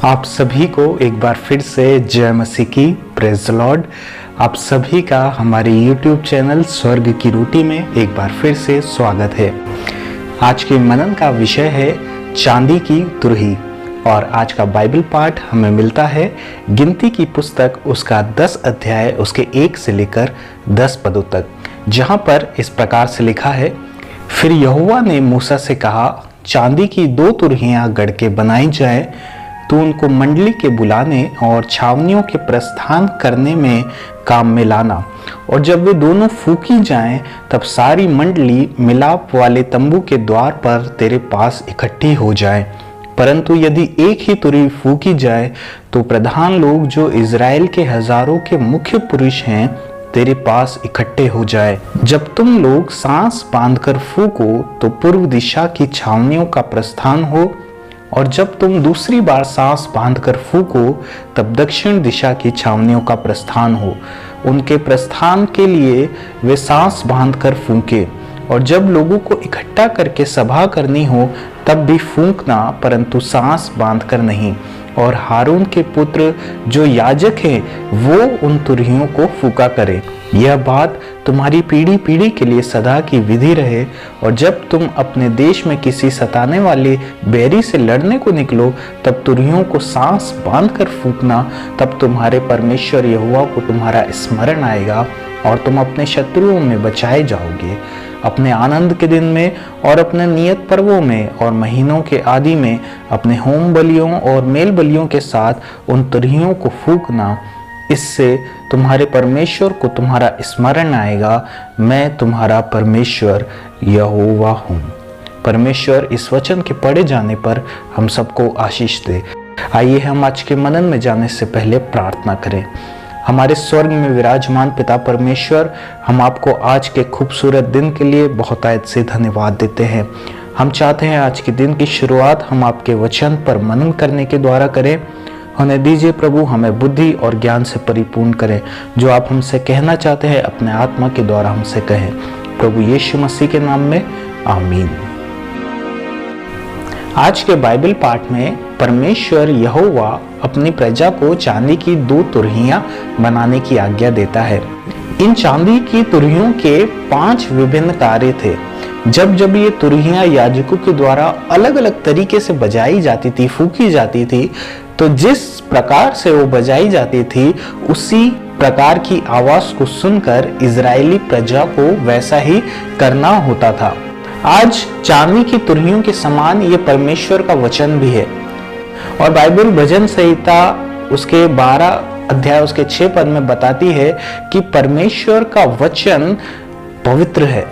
आप सभी को एक बार फिर से जय मसीह की, प्रेज द लॉर्ड। आप सभी का हमारे YouTube चैनल स्वर्ग की रोटी में एक बार फिर से स्वागत है। आज के मनन का विषय है चांदी की तुरही और आज का बाइबल पाठ हमें मिलता है गिनती की पुस्तक उसका 10 अध्याय उसके 1 से लेकर 10 पदों तक, जहां पर इस प्रकार से लिखा है। फिर यहोवा ने मूसा से कहा, चांदी की 2 तुरहियां गढ़ के बनाई जाए, तो उनको मंडली के बुलाने और छावनियों के प्रस्थान करने में काम में लाना, और जब वे दोनों फूकी जाएं, तब सारी मंडली मिलाप वाले तंबू के द्वार पर तेरे पास इकट्ठी हो जाए। परंतु यदि एक ही तुरही फूकी जाए, तो प्रधान लोग जो इज़राइल के हजारों के मुख्य पुरुष हैं तेरे पास इकट्ठे हो जाए। जब तुम लोग सांस बांधकर फूको, तो पूर्व दिशा की छावनियों का प्रस्थान हो, और जब तुम दूसरी बार सांस बांधकर फूको, तब दक्षिण दिशा की छावनियों का प्रस्थान हो। उनके प्रस्थान के लिए वे सांस बांधकर फूंके, और जब लोगों को इकट्ठा करके सभा करनी हो तब भी फूंकना, परंतु सांस बांधकर नहीं। और हारून के पुत्र जो याजक हैं वो उन तुरहियों को फूका करे। यह बात तुम्हारी पीढ़ी पीढ़ी के लिए सदा की विधि रहे। और जब तुम अपने देश में किसी सताने वाले बैरी से लड़ने को निकलो, तब तुरहियों को सांस बांधकर फूंकना, तब तुम्हारे परमेश्वर यहोवा को तुम्हारा स्मरण आएगा और तुम अपने शत्रुओं में बचाए जाओगे। अपने आनंद के दिन में और अपने नियत पर्वों में और महीनों के आदि में अपने होम बलियों और मेल बलियों के साथ उन तुरहियों को फूंकना। इससे तुम्हारे परमेश्वर को तुम्हारा स्मरण आएगा। मैं तुम्हारा परमेश्वर यहोवा हूँ। परमेश्वर इस वचन के पढ़े जाने पर हम सबको आशीष दे। आइए हम आज के मनन में जाने से पहले प्रार्थना करें। हमारे स्वर्ग में विराजमान पिता परमेश्वर, हम आपको आज के खूबसूरत दिन के लिए बहुतायत से धन्यवाद देते हैं। हम चाहते हैं आज के दिन की शुरुआत हम आपके वचन पर मनन करने के द्वारा करें। होने दीजिए प्रभु, हमें बुद्धि और ज्ञान से परिपूर्ण करें। जो आप हमसे कहना चाहते हैं अपने आत्मा के द्वारा हमसे कहें। प्रभु यीशु मसीह के नाम में आमीन। आज के बाइबल पाठ में परमेश्वर यहोवा अपनी प्रजा को चांदी की 2 तुरहियां बनाने की आज्ञा देता है। इन चांदी की तुरहियों के 5 विभिन्न कार्य थे। जब जब ये तुरहियां याजकों के द्वारा अलग अलग तरीके से बजाई जाती थी, फूकी जाती थी, तो जिस प्रकार से वो बजाई जाती थी, उसी प्रकार की आवाज को सुनकर इजरायली प्रजा को वैसा ही करना होता था। आज चांदी की तुरहियों के समान ये परमेश्वर का वचन भी है। और बाइबल भजन संहिता उसके 12 अध्याय उसके 6 पद में बताती है कि परमेश्वर का वचन पवित्र है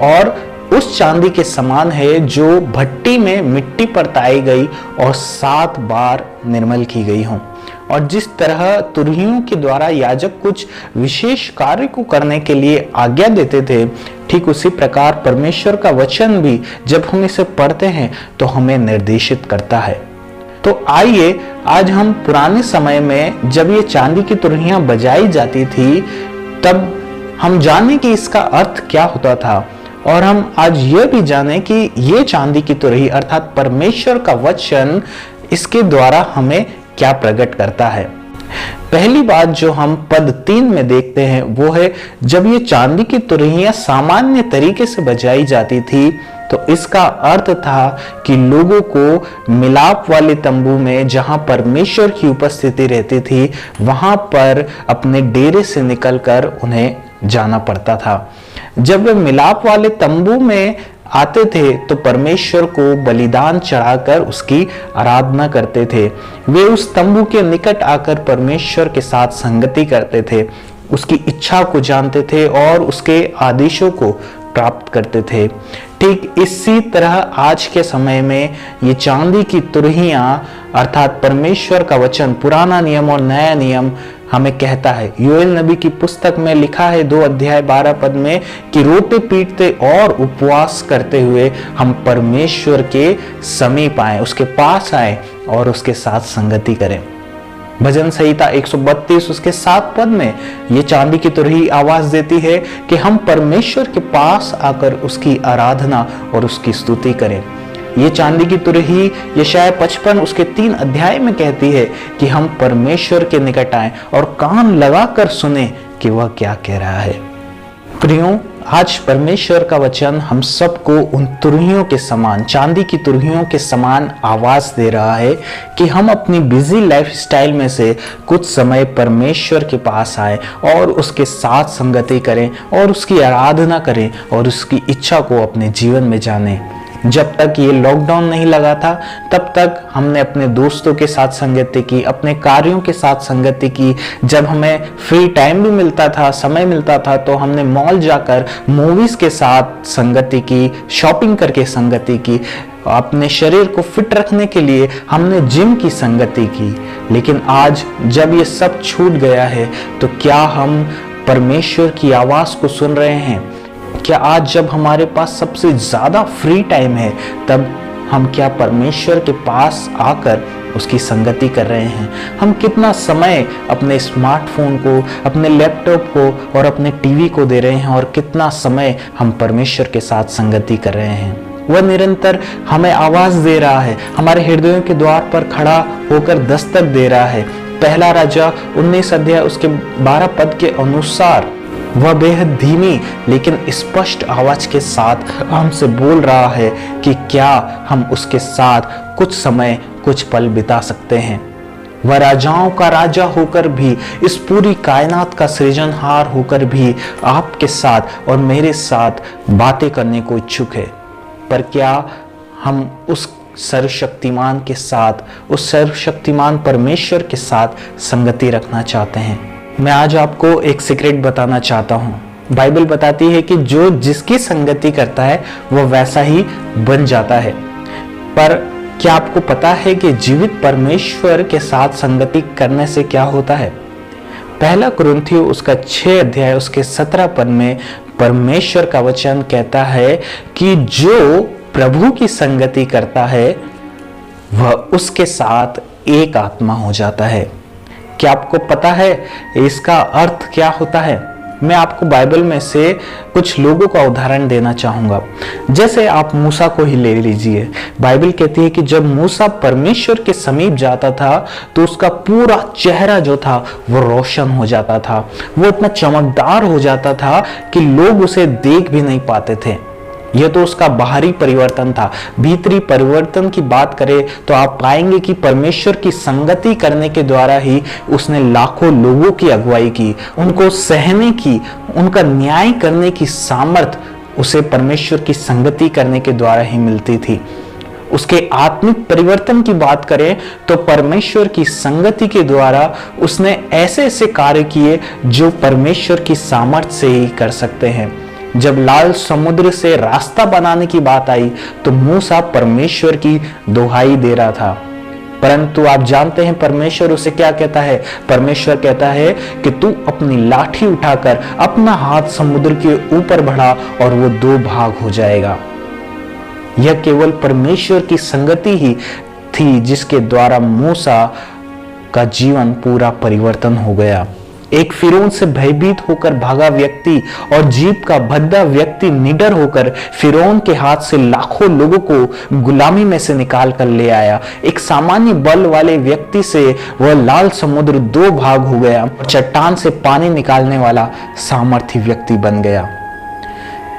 और उस चांदी के समान है जो भट्टी में मिट्टी पर ताई गई और 7 बार निर्मल की गई हो। और जिस तरह तुरहियों के द्वारा याजक कुछ विशेष कार्य को करने के लिए आज्ञा देते थे, ठीक उसी प्रकार परमेश्वर का वचन भी जब हम इसे पढ़ते हैं तो हमें निर्देशित करता है। तो आइए आज हम पुराने समय में जब ये चांदी की तुरहियां बजाई जाती थी, तब हम जाने कि इसका अर्थ क्या होता था, और हम आज यह भी जाने कि ये चांदी की तुरही अर्थात परमेश्वर का वचन इसके द्वारा हमें क्या प्रकट करता है। पहली बात जो हम पद 3 में देखते हैं वो है, जब ये चांदी की तुरहियां सामान्य तरीके से बजाई जाती थी, तो इसका अर्थ था कि लोगों को मिलाप वाले तंबू में जहां परमेश्वर की उपस्थिति रहती थी, वहां पर अपने डेरे से निकलकर उन्हें जाना पड़ता था। जब वे मिलाप वाले तंबू में आते थे तो परमेश्वर को बलिदान चढ़ाकर उसकी आराधना करते थे। वे उस तंबू के निकट आकर परमेश्वर के साथ संगति करते थे, उसकी इच्छा को जानते थे और उसके आदेशों को प्राप्त करते थे। ठीक इसी तरह आज के समय में ये चांदी की तुरहियां अर्थात परमेश्वर का वचन, पुराना नियम और नया नियम हमें कहता है। योएल नबी की पुस्तक में लिखा है 2 अध्याय 12 पद में कि रोटे पीटते और उपवास करते हुए हम परमेश्वर के समीप आए, उसके पास आए और उसके साथ संगति करें। भजन संहिता 132 उसके 7 पद में ये चांदी की तुरही आवाज देती है कि हम परमेश्वर के पास आकर उसकी आराधना और उसकी स्तुति करें। ये चांदी की तुरही यशायाह 55 उसके 3 अध्याय में कहती है कि हम परमेश्वर के निकट आए और कान लगाकर सुने कि वह क्या कह रहा है। प्रियों, आज परमेश्वर का वचन हम सबको उन तुरहियों के समान, चांदी की तुरहियों के समान आवाज दे रहा है कि हम अपनी बिजी लाइफस्टाइल में से कुछ समय परमेश्वर के पास आए और उसके साथ संगति करें और उसकी आराधना करें और उसकी इच्छा को अपने जीवन में जानें। जब तक ये लॉकडाउन नहीं लगा था तब तक हमने अपने दोस्तों के साथ संगति की, अपने कार्यों के साथ संगति की। जब हमें फ्री टाइम भी मिलता था, समय मिलता था, तो हमने मॉल जाकर मूवीज के साथ संगति की, शॉपिंग करके संगति की। अपने शरीर को फिट रखने के लिए हमने जिम की संगति की। लेकिन आज जब ये सब छूट गया है तो क्या हम परमेश्वर की आवाज को सुन रहे हैं? क्या आज जब हमारे पास सबसे ज्यादा फ्री टाइम है तब हम क्या परमेश्वर के पास आकर उसकी संगति कर रहे हैं? हम कितना समय अपने स्मार्टफोन को, अपने लैपटॉप को और अपने टीवी को दे रहे हैं और कितना समय हम परमेश्वर के साथ संगति कर रहे हैं? वह निरंतर हमें आवाज दे रहा है, हमारे हृदयों के द्वार पर खड़ा होकर दस्तक दे रहा है। पहला राजा 19 अध्याय उसके 12 पद के अनुसार वह बेहद धीमी लेकिन स्पष्ट आवाज के साथ हमसे बोल रहा है कि क्या हम उसके साथ कुछ समय, कुछ पल बिता सकते हैं। वह राजाओं का राजा होकर भी, इस पूरी कायनात का सृजनहार होकर भी आपके साथ और मेरे साथ बातें करने को इच्छुक है। पर क्या हम उस सर्वशक्तिमान के साथ, उस सर्वशक्तिमान परमेश्वर के साथ संगति रखना चाहते हैं? मैं आज आपको एक सीक्रेट बताना चाहता हूं। बाइबल बताती है कि जो जिसकी संगति करता है वह वैसा ही बन जाता है। पर क्या आपको पता है कि जीवित परमेश्वर के साथ संगति करने से क्या होता है? पहला कुरिन्थियों उसका 6 अध्याय उसके 17 पद में परमेश्वर का वचन कहता है कि जो प्रभु की संगति करता है वह उसके साथ एक आत्मा हो जाता है। क्या आपको पता है इसका अर्थ क्या होता है? मैं आपको बाइबल में से कुछ लोगों का उदाहरण देना चाहूंगा। जैसे आप मूसा को ही ले लीजिए। बाइबल कहती है कि जब मूसा परमेश्वर के समीप जाता था तो उसका पूरा चेहरा जो था वो रोशन हो जाता था, वो इतना चमकदार हो जाता था कि लोग उसे देख भी नहीं पाते थे। यह तो उसका बाहरी परिवर्तन था। भीतरी परिवर्तन की बात करें तो आप पाएंगे कि परमेश्वर की संगति करने के द्वारा ही उसने लाखों लोगों की अगुवाई की, उनको सहने की, उनका न्याय करने की सामर्थ्य उसे परमेश्वर की संगति करने के द्वारा ही मिलती थी। उसके आत्मिक परिवर्तन की बात करें तो परमेश्वर की संगति के द्वारा उसने ऐसे ऐसे कार्य किए जो परमेश्वर की सामर्थ्य से ही कर सकते हैं। जब लाल समुद्र से रास्ता बनाने की बात आई तो मूसा परमेश्वर की दुहाई दे रहा था, परंतु आप जानते हैं परमेश्वर उसे क्या कहता है? परमेश्वर कहता है कि तू अपनी लाठी उठाकर अपना हाथ समुद्र के ऊपर बढ़ा और वो 2 भाग हो जाएगा। यह केवल परमेश्वर की संगति ही थी जिसके द्वारा मूसा का जीवन पूरा परिवर्तन हो गया। एक फिरौन से भयभीत होकर भागा व्यक्ति और जीप का भद्दा व्यक्ति निडर होकर फिरौन के हाथ से लाखों लोगों को गुलामी में से निकाल कर ले आया। एक सामान्य बल वाले व्यक्ति से वह लाल समुद्र 2 भाग हो गया और चट्टान से पानी निकालने वाला सामर्थी व्यक्ति बन गया।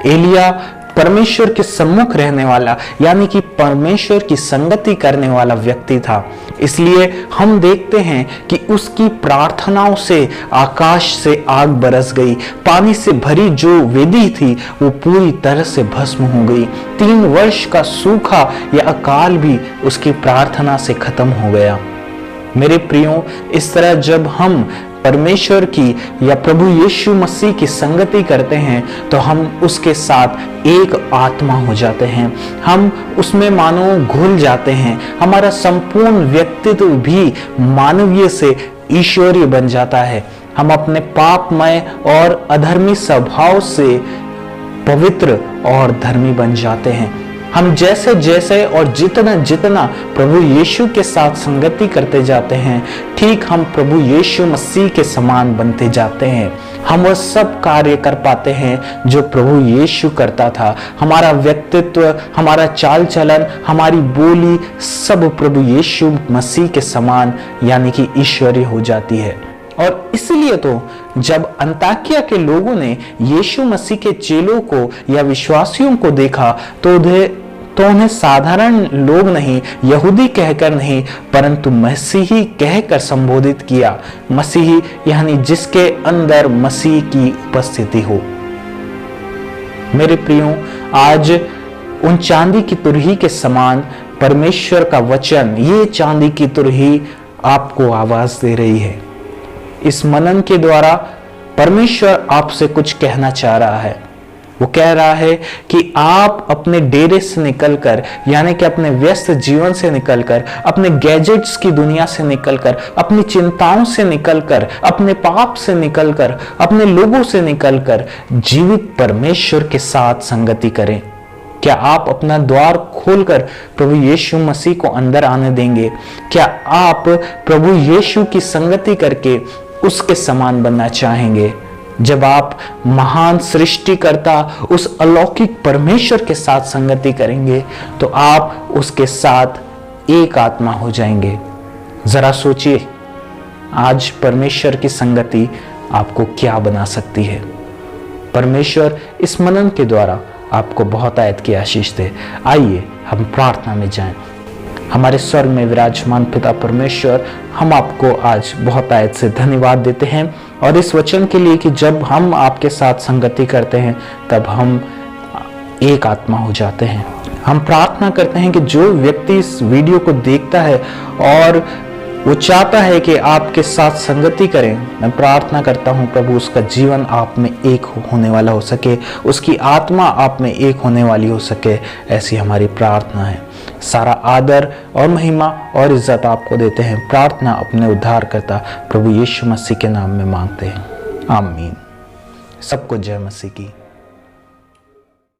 एलिया परमेश्वर के सम्मुख रहने वाला यानी कि परमेश्वर की संगति करने वाला व्यक्ति था। इसलिए हम देखते हैं कि उसकी प्रार्थनाओं से आकाश से आग बरस गई। पानी से भरी जो वेदी थी वो पूरी तरह से भस्म हो गई। 3 वर्ष का सूखा या अकाल भी उसकी प्रार्थना से खत्म हो गया। मेरे प्रियो, इस तरह जब हम परमेश्वर की या प्रभु यीशु मसीह की संगति करते हैं तो हम उसके साथ एक आत्मा हो जाते हैं। हम उसमें मानो घुल जाते हैं। हमारा संपूर्ण व्यक्तित्व भी मानवीय से ईश्वरीय बन जाता है। हम अपने पापमय और अधर्मी स्वभाव से पवित्र और धर्मी बन जाते हैं। हम जैसे जैसे और जितना जितना प्रभु यीशु के साथ संगति करते जाते हैं, ठीक हम प्रभु यीशु मसीह के समान बनते जाते हैं। हम वह सब कार्य कर पाते हैं जो प्रभु यीशु करता था। हमारा व्यक्तित्व, हमारा चाल चलन, हमारी बोली सब प्रभु यीशु मसीह के समान यानी कि ईश्वरीय हो जाती है। और इसलिए तो जब अंताकिया के लोगों ने यीशु मसीह के चेलों को या विश्वासियों को देखा तो उन्हें साधारण लोग नहीं, यहूदी कहकर नहीं, परंतु मसीही कहकर संबोधित किया। मसीही यानी जिसके अंदर मसीह की उपस्थिति हो। मेरे प्रियो, आज उन चांदी की तुरही के समान परमेश्वर का वचन, ये चांदी की तुरही आपको आवाज दे रही है। इस मनन के द्वारा परमेश्वर आपसे कुछ कहना चाह रहा है। वो कह रहा है कि आप अपने डेरे से निकलकर, यानी कि अपने व्यस्त जीवन से निकलकर, अपने गैजेट्स की दुनिया से निकलकर, अपनी चिंताओं से निकलकर, अपने पाप से निकलकर, अपने लोगों से निकलकर जीवित परमेश्वर के साथ संगति करें। क्या आप अपना द्वार खोलकर प्रभु यीशु मसीह को अंदर आने देंगे? क्या आप प्रभु यीशु की संगति करके उसके समान बनना चाहेंगे? जब आप महान सृष्टिकर्ता उस अलौकिक परमेश्वर के साथ संगति करेंगे तो आप उसके साथ एक आत्मा हो जाएंगे। जरा सोचिए, आज परमेश्वर की संगति आपको क्या बना सकती है। परमेश्वर इस मनन के द्वारा आपको बहुत आयत की आशीष दे। आइए हम प्रार्थना में जाएं। हमारे स्वर्ग में विराजमान पिता परमेश्वर, हम आपको आज बहुत आयत से धन्यवाद देते हैं और इस वचन के लिए कि जब हम आपके साथ संगति करते हैं तब हम एक आत्मा हो जाते हैं। हम प्रार्थना करते हैं कि जो व्यक्ति इस वीडियो को देखता है और वो चाहता है कि आपके साथ संगति करें, मैं प्रार्थना करता हूं प्रभु उसका जीवन आप में एक होने वाला हो सके, उसकी आत्मा आप में एक होने वाली हो सके, ऐसी हमारी प्रार्थना है। सारा आदर और महिमा और इज्जत आपको देते हैं। प्रार्थना अपने उद्धारकर्ता प्रभु यीशु मसीह के नाम में मांगते हैं, आमीन। सबको जय मसीह की।